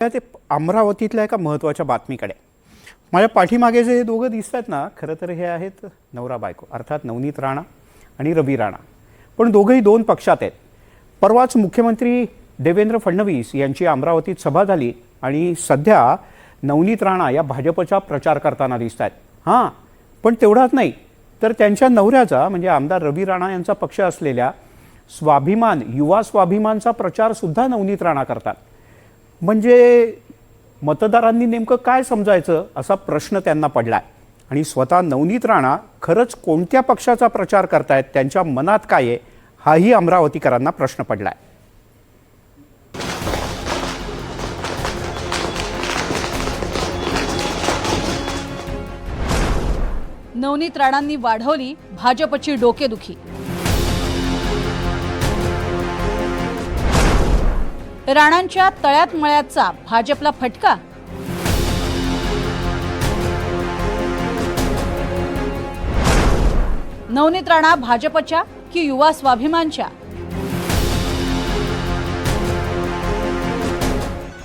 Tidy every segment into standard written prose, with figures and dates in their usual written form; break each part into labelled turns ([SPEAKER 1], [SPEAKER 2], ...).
[SPEAKER 1] ते अमरावतीतल्या एका महत्त्वाच्या बातमीकडे. माझ्या पाठीमागे जे दोघं दिसत आहेत ना, खरं तर हे आहेत नवरा बायको, अर्थात नवनीत राणा आणि रवी राणा. पण दोघंही दोन पक्षात आहेत. परवाच मुख्यमंत्री देवेंद्र फडणवीस यांची अमरावतीत सभा झाली आणि सध्या नवनीत राणा या भाजपचा प्रचार करताना दिसत आहेत. हां, पण तेवढाच नाही तर त्यांच्या नवऱ्याचा म्हणजे आमदार रवी राणा यांचा पक्ष असलेल्या स्वाभिमान, युवा स्वाभिमानचा प्रचारसुद्धा नवनीत राणा करतात. म्हणजे मतदारांनी नेमकं काय समजायचं असा प्रश्न त्यांना पडलाय. आणि स्वतः नवनीत राणा खरंच कोणत्या पक्षाचा प्रचार करतायत, त्यांच्या मनात काय आहे, हाही अमरावतीकरांना प्रश्न पडलाय.
[SPEAKER 2] नवनीत राणांनी वाढवली भाजपची डोकेदुखी. राणांच्या तळ्यात मळ्याचा भाजपला फटका. नवनीत राणा भाजपच्या की युवा स्वाभिमानच्या?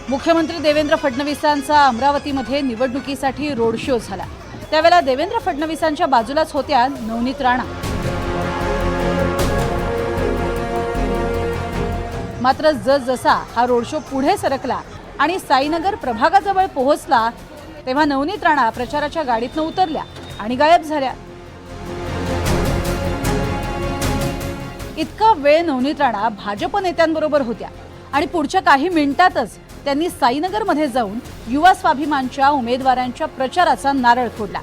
[SPEAKER 2] मुख्यमंत्री देवेंद्र फडणवीसांचा अमरावतीमध्ये निवडणुकीसाठी रोड शो झाला. त्यावेळेला देवेंद्र फडणवीसांच्या बाजूलाच होत्या नवनीत राणा. मात्र जसजसा हा रोड शो पुढे सरकला आणि साईनगर प्रभागाजवळ पोहोचला तेव्हा नवनीत राणा प्रचाराच्या गाडीतनं उतरल्या आणि गायब झाल्या. इतका वेळ नवनीत राणा भाजप नेत्यांबरोबर होत्या आणि पुढच्या काही मिनिटातच त्यांनी साईनगरमध्ये जाऊन युवा स्वाभिमानच्या उमेदवारांच्या प्रचाराचा नारळ फोडला.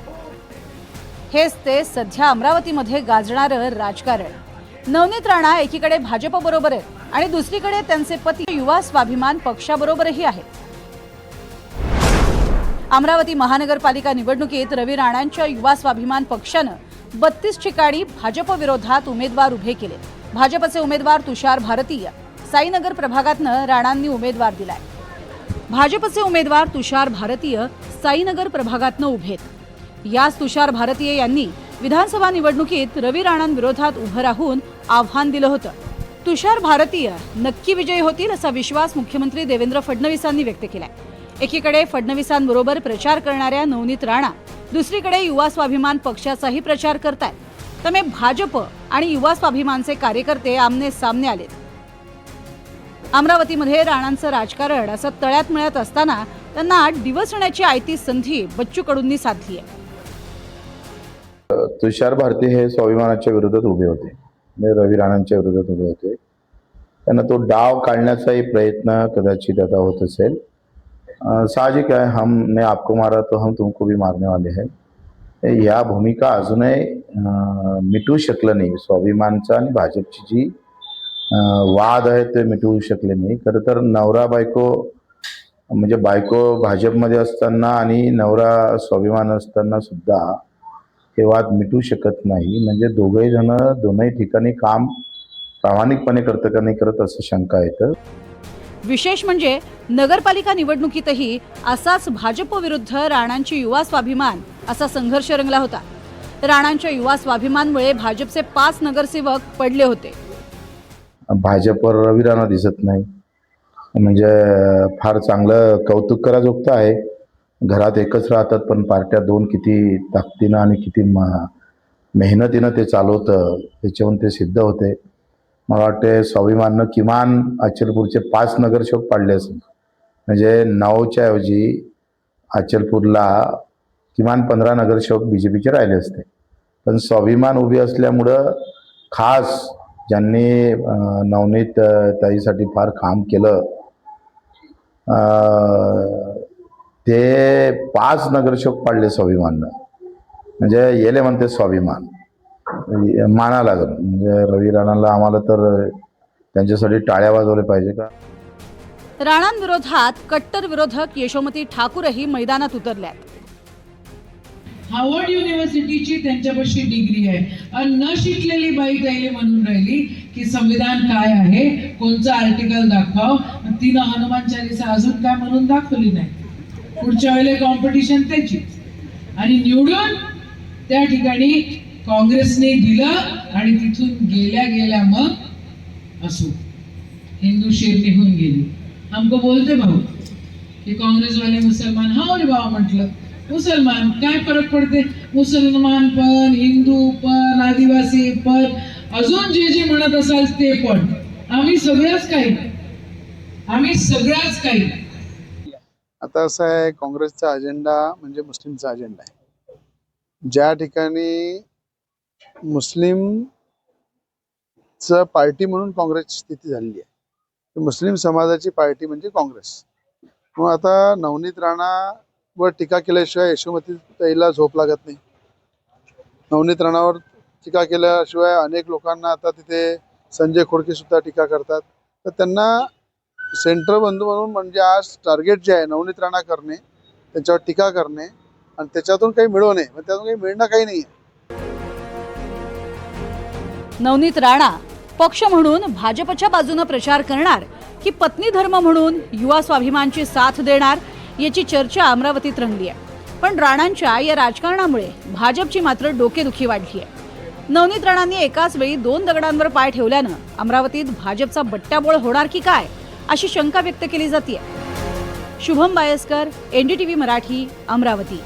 [SPEAKER 2] हेच ते सध्या अमरावतीमध्ये गाजणारं राजकारण. नवनीत राणा एकीकडे भाजपबरोबर आहेत आणि दुसरीकडे त्यांचे पती युवा स्वाभिमान पक्षाबरोबरही आहेत. अमरावती महानगरपालिका निवडणुकीत रवी राणांच्या युवा स्वाभिमान पक्षानं 32 ठिकाणी भाजप विरोधात उमेदवार उभे केले. भाजपचे उमेदवार तुषार भारतीय साईनगर प्रभागातनं राणांनी उमेदवार दिलाय. भाजपचे उमेदवार तुषार भारतीय साईनगर प्रभागातनं उभेत. याच तुषार भारतीय यांनी विधानसभा निवडणुकीत रवी राणांविरोधात उभं राहून आव्हान दिलं होतं. तुषार भारतीय नक्की विजयी होतील असा विश्वास मुख्यमंत्री देवेंद्र फडणवीसांनी व्यक्त केलाय. एकीकडे फडणवीसांबरोबर प्रचार करणाऱ्या नवनीत राणा दुसरीकडे युवा स्वाभिमान पक्षाचाही प्रचार करतायत. त्यामुळे भाजप आणि युवा स्वाभिमानचे कार्यकर्ते आमने सामने आलेत. अमरावतीमध्ये राणांचं राजकारण असं तळ्यात मळ्यात असताना त्यांना डिवचण्याची आयती संधी बच्चू कडूंनी साधली आहे.
[SPEAKER 3] तुषार भारती हे स्वाभिमानाच्या विरोधात उभे होते, रवी राणांच्या विरोधात उभे होते. त्यांना तो डाव काढण्याचाही प्रयत्न कदाचित आता होत असेल. साहजिक है, हमने आपको मारा तो हम तुमको भी मारने वाले हैं. या भूमिका अजूनही मिटू शकलं नाही. स्वाभिमानचा आणि भाजपची जी वाद आहे ते मिटवू शकले नाही. खरं तर नवरा बायको म्हणजे बायको भाजपमध्ये असताना आणि नवरा स्वाभिमान असताना सुद्धा हे वाद मिटू शकत नाही. म्हणजे दोघेही जण दोनही ठिकाणी काम प्रामाणिकपणे करतं का नाही करत असं शंका येतं.
[SPEAKER 2] विशेष म्हणजे नगरपालिका निवडणुकीतही असाच भाजप विरुद्ध राणांची युवा स्वाभिमान असा संघर्ष रंगला होता. राणांच्या युवा स्वाभिमानमुळे भाजपचे 5 नगरसेवक पडले होते.
[SPEAKER 3] भाजपवर रवी राणा दिसत नाही म्हणजे फार चांगलं कौतुक कराजोगतं आहे. घरात एकच राहतात पण पार्ट्या दोन किती ताकदीनं आणि किती मेहनतीनं ते चालवतं त्याच्याहून ते सिद्ध होते. मला वाटते स्वाभिमाननं किमान अचलपूरचे 5 नगरसेवक पाडले असेल. म्हणजे 9च्या ऐवजी अचलपूरला किमान 15 नगरसेवक बीजेपीचे राहिले असते. पण स्वाभिमान उभी असल्यामुळं खास ज्यांनी नवनीत ताईसाठी फार काम केलं ते 5 नगरसेवक पाडले स्वाभिमाननं. म्हणजे येले म्हणते स्वाभिमान माना लागल. म्हणजे रवी राणाला आम्हाला तर त्यांच्यासाठी टाळ्या वाजवल्या पाहिजे का.
[SPEAKER 2] राणांविरोधात कट्टर विरोधक यशोमती ठाकूरही मैदानात उतरल्यात.
[SPEAKER 4] हार्वर्ड युनिव्हर्सिटीची त्यांच्यापाशी डिग्री आहे आणि न शिकलेली बाई त्याला म्हणून राहिली की संविधान काय आहे, कोणचं आर्टिकल दाखव. तिनं हनुमान चालीसा अजून काय म्हणून दाखवली नाही. पुढच्या वेळेला कॉम्पिटिशन त्याची आणि निवडून त्या ठिकाणी काँग्रेसने दिलं आणि तिथून गेल्या गेल्या मग असो हिंदू शेर निघून गेली. हमको बोलते भाऊ की काँग्रेसवाले मुसलमान. हा रे बाबा म्हटलं, मुसलमान काय फरक पडते, मुसलमान पण, हिंदू पण, आदिवासी पण, अजून जे जे म्हणत असाल ते पण, आम्ही सगळंच काही.
[SPEAKER 5] आता असं आहे, काँग्रेसचा अजेंडा म्हणजे मुस्लिमचा अजेंडा आहे. ज्या ठिकाणी मुस्लिमचं पार्टी म्हणून काँग्रेसची स्थिती झालेली आहे, मुस्लिम समाजाची पार्टी म्हणजे काँग्रेस. मग आता नवनीत राणावर टीका केल्याशिवाय यशोमती ताईला झोप लागत नाही. नवनीत राणावर टीका केल्याशिवाय अनेक लोकांना आता तिथे संजय खोडके सुद्धा टीका करतात. तर त्यांना सेंट्रल बंधू म्हणून म्हणजे आज टार्गेट जे आहे नवनीत राणा करणे, त्याच्यावर टीका करणे आणि त्याच्यातून काही मिळवणे, मग त्यातून काही मिळणं काही नाही.
[SPEAKER 2] नवनीत राणा पक्ष म्हणून भाजपच्या बाजूने प्रचार करणार की पत्नी धर्म म्हणून युवा स्वाभिमानची साथ देणार, याची चर्चा अमरावतीत रंगली आहे. पण राणांच्या या राजकारणामुळे भाजपची मात्र डोकेदुखी वाढली आहे. नवनीत राणांनी एकाच वेळी 2 दगडांवर पाय ठेवल्यानं अमरावतीत भाजपचा बट्ट्याबोळ होणार की काय, अशी शंका व्यक्त केली जाते. शुभम बायस्कर, NDTV मराठी, अमरावती.